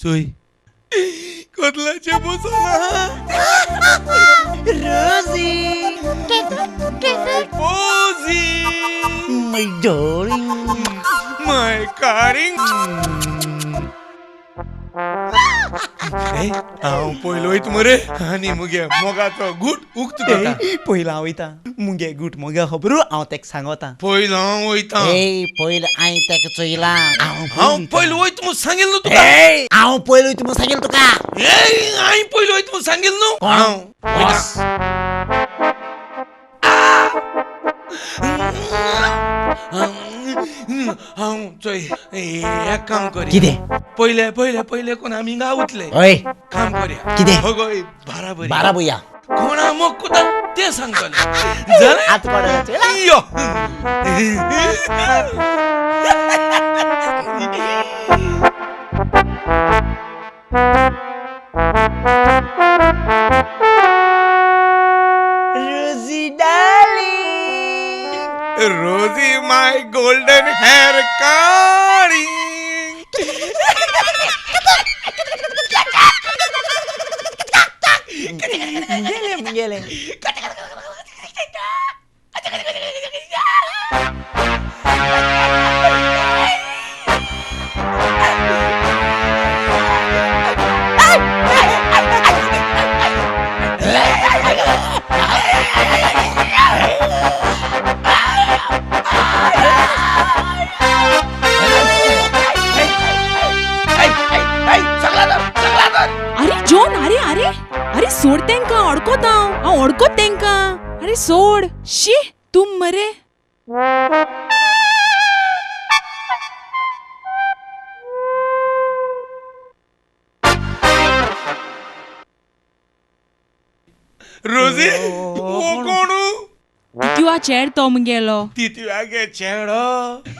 चोय कदलाचे बोसला Rosie, पोजी my darling. My carrying हांव पयलो वयता मरे आनी मुगे मोगाचो गूट उक्त करता पयलो हांव वयता मुगे गूट मोगा खबर हांव तेका सांगता पयलो हांव वयता पयलो हांवें तेका चोयला हांव पयलो वयता म्हूण सांगेल न्हू तुका हांव पयलो वयता म्हूण सांगेल तुका हांवें पयलो वयता म्हूण सांगेल न्हू हांव चोय एक काम करया कितें पयले पयले पयले कोण आमी हिंगा उतले हय काम करया कितें होगोय बाराबरी बारा बोया कोणा मोग कोता ते सांगतले जालें हात पडत यो Rosie darling. Rosie, my golden hair cutting. गेले अरे जॉन अरे अरे अरे सोड तेंका अडकोत हांव अडकोत तेंका अरे सोड शी तूं मरे Rosie, वो कोणू किंवा चेड तो मुगेलो तितुयागे चेडो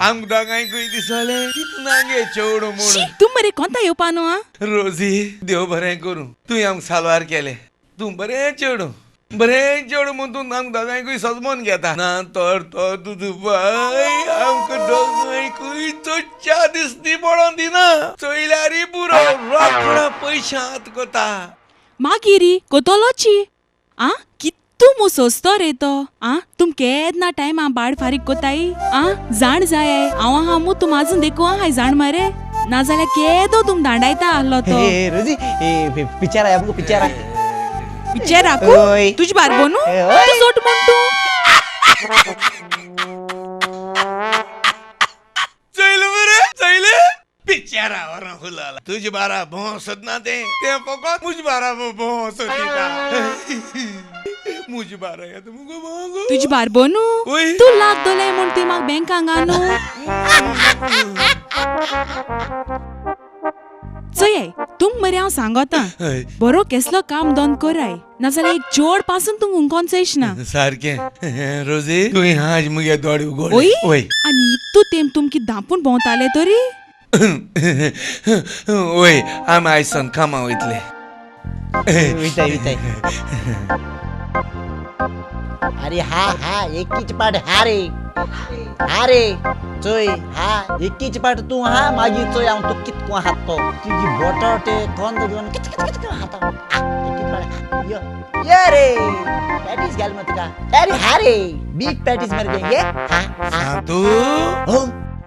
आमक दोगांय खंय दिसले तितुनागे चेवडो शी म्हूण तूं मरे कोंता येवपा न्हू आं रोजी देव बरें करूं तुवें आमक सालवार केले तूं बरें चेडो म्हूण तूं आमक दोगांयकूय सजमोन घेता ना तर तो तुजो बाय आमक दोगांयकूय चोच्या दिसती पडोन दिना चोयल्यारी पुरो रोखडो पयशांत कोता मागिरी कोतोलोची आं कितू मु सोस्तो रे तो आं तुम केदना टायम हांव बाड फारीक कोताय आं जाण जाय हांव आहा मू तूं माजून देखू आं हाय जाण मरे नाजाल्यार केदो तुम दांडायता आहलो तो रोजी पिक्चर आहे आमको पिक्चर आहे पिक्चर राखू ओय. तुझी बारबो न्हू ओय. तूं सोट म्हूण तूं चैल मरे चैले पिक्चरा वरां हुलाला तुझी बारा भोंसत ना ते फकत मुझ बारा भोंसत मुझ बारा या तो मुगो भांगो तुझी बारबो न्हू ओय. तूं लाग दोले म्हूण ती म्हाका बँकांक न्हू चोय तुम मरे हांव सांगोता बरो केसलो काम दोन कोराय नाजाल्यार एक जोड पासून तूं हुंकोन चयश ना सारकें रोजी तुवें आज मुगे दोळे उगोड ओय ओय आनी तूं तेम तुमकी धांपून भोंवताले तरी ओय आमी आयसान कामां वयतले विताय अरे हा एकीच पाट हा रे चोय हा एकीच पाट तू हा मागी चोय हांव तू कितको हातो तुजी बोटो ते कोंद घेवन किच हातो एकीच पाट यो रे पॅटीस घाल मत का अरे हा रे बीग पॅटीस मर देंगे हा तू हो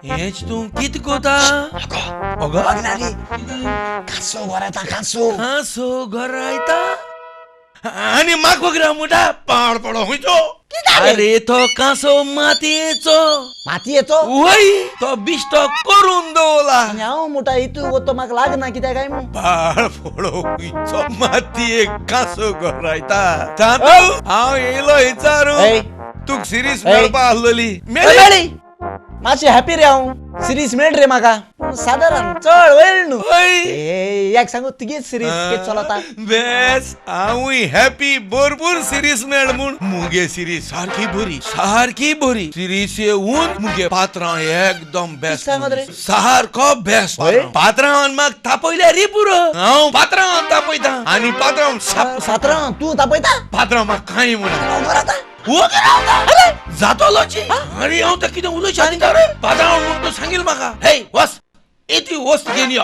हेच तू कित कोता ओगो अगनाली कासो वराता कासो गरायता आनी म्हाक वगरा मुठा पाड पडो हुंयचो अरे तो कासो मातयेचो वय तो बिश्तो करून दवला हांव मोठा इतू वतो म्हाका लागना कित्याक काय पाड पडो हुंयचो मातयेक कासो गरायता तांतू हांव येयलो विचारू तुक सिरीस मेळपा आसलोली मेळ्ळी मातशें हॅपी रे हांव सिरीज मेळ रे म्हाका सादारण चड वेळ न्हू एक सांगू तुगेच सिरीज केस चलता बेस हांवूय हॅपी भरपूर सिरीज मेळ म्हूण मुगे सिरीज सारकी बरी सिरीज येऊन मुगे पात्रां एकदम बेस्ट सारको बेस्ट पात्रां म्हाका तापयल्या रे पुरो हांव पात्रां तापयता आनी पात्रां तूं तापयता पात्रां म्हाका कांय म्हणा जातोलोची अरे हांव ताका कितें उलोवचें आनी रे पात्रां म्हणून तूं सांगिल म्हाका हे वस येती वस्त घेवन यो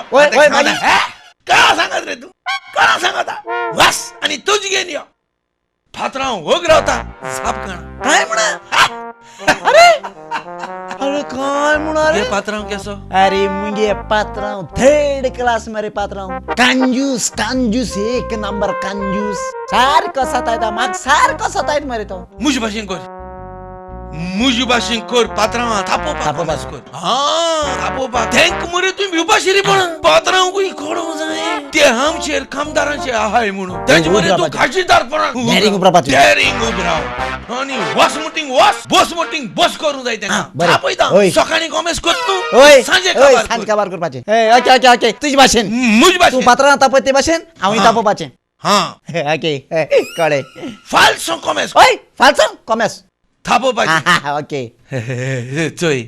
कळा सांगत रे तू कळा सांगता वास आणि तुझ घेऊन या फातराव होग रावता साप कणा काय म्हणा अरे अरे काय म्हणा रे फातराव केसो अरे मुंगे पात्राव थर्ड क्लास मरे पात्राव कंजूस कंजूस एक नंबर कंजूस सारखं सतायता माग सारखं सतायत मरे तो मुझी भाषेन कर मुझी भाषेन कर पात्राव थापो थापो पास कर हां थापो पा थँक मरे तुम्ही उपाशिरी पण पात्राव कोई खोडो जाय ते हमशेर खामदारांचे आहाय म्हणून त्याचे मरे तू खाशीदार पण डेरिंग उब्रापाची डेरिंग उब्राव आणि वास मोटिंग बॉस करून जाय त्यांना बरं. थापयता होय. सकाळी कॉमेस कर तू ओय सांजे ओय खबर सांज काबार करपाचे ओके ओके ओके तुझी भाषेन मुझी तू भाषेन पात्राव तापते भाषेन हांव तापो पाचे हां ओके कळे फाल्सो कॉमेस ओय फालसो कॉमेस थापो पाहिजे ओके चोय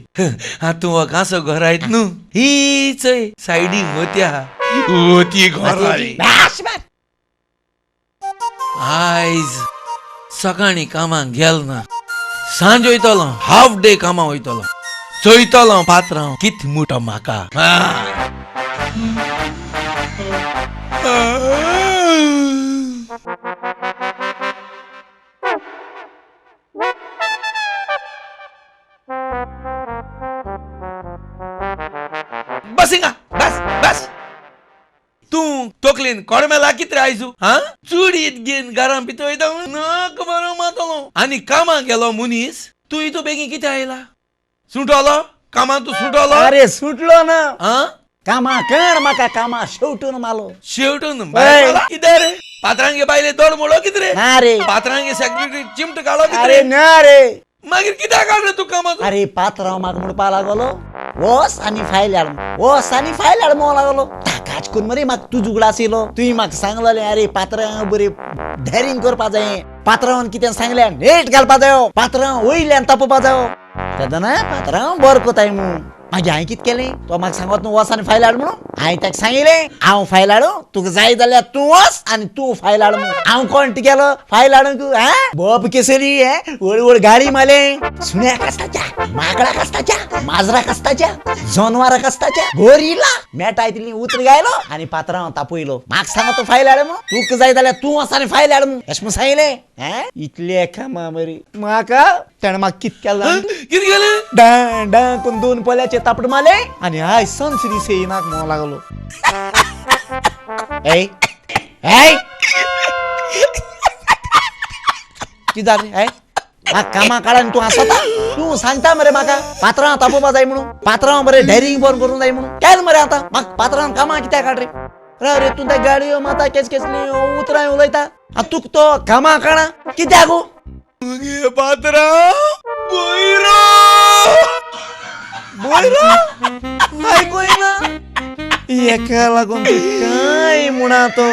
हा तू कासो घर आहेत न्हू ही चोय सायडीक होती घराळी बस बस आयज सकाळी कामाक गेल ना सांज वयतलो हाफ डे कामा वयतलो चोयतलो पात्रांव कित मुठो म्हाका बस हिंगा बस बस तू तोकलीन कोडमेला कितें आयजू हा चुडीत घेवन घरान भितर वयता नाक बरो मातलो आनी कामाक गेलो मनीस तू इतू बेगीन कितें आयला सुटलो कामाक तू सुटलो अरे सुटलो ना हा कामा कण म्हाका कामा शेवटून मालो शेवटून ओय. कितें रे पात्रांगे बायले दोड मोडो कितें रे ना रे पात्रांगे सेक्रेटरी चिमट काडो कितें अरे रे ना रे मागीर कित्याक काड रे तू कामाक अरे पात्राव म्हाका म्हणपा लागलो वोस आनी फायल हाड वोस आनी फायल हाड म्हणून लागलो ताकाच करून मरे म्हाका तूं जुगडा आशिल्लो तुवें म्हाका सांगलें अरे पात्रांव बरी धैर्य करपा जाय पात्रावान कितें सांगलें नेट घालपा जायो पात्रांव वयल्यान तापोवपा जायो तेदना पात्रांव बरो कोताय म्हणून मागीर हांवें कितें केलें तो म्हाका सांगत न्हू वस आनी फायल हाड म्हणून हांवें ताका सांगिल्लें हांव फायल हाडूं तुका जाय जाल्यार तूं वस आनी तूं फायल हाड म्हणून हांव कोण गेलो फायल हाडूंक हा बोप केसरी हे वळ वळ गाडी माले सुण्या कस्ताच्या माकडा कस्ताच्या माजरा कस्ताच्या जनवारा कस्ताच्या गोरीला मेटायतली उतर गायलो आनी पात्रांव तापयलो म्हाका सांगत तो फायल हाड म्हणून तुका जाय जाल्यार तूं वस आनी फायल हाड म्हणून अशें म्हणून सांगिल्लें हा इतले कामा मरे म्हाका ताणें म्हाका कितें केलें कितें गेलें डा डा करून दोन पोल्याचे तापड माले आणि हाय सनसरी सेनाक म्हणू लागलो ऐ ऐ किती जाले ऐ हा कामा काढा तू हसता तू सांगता मरे म्हाका पात्रांव तापोवपा जाय म्हणून पात्रांव बरे धैर्य बंद करून जाय म्हणून काय मरे आता म्हाका पात्रांव कामा कित्याक काड रे रे तू त्या गाडयो माता केस केसली उतराय उलयता तुक तो कामा काढा कित्याक गो मुगे पात्रांव बोयरो बोयरो ऐकूय ना एका लागून काय म्हणा तो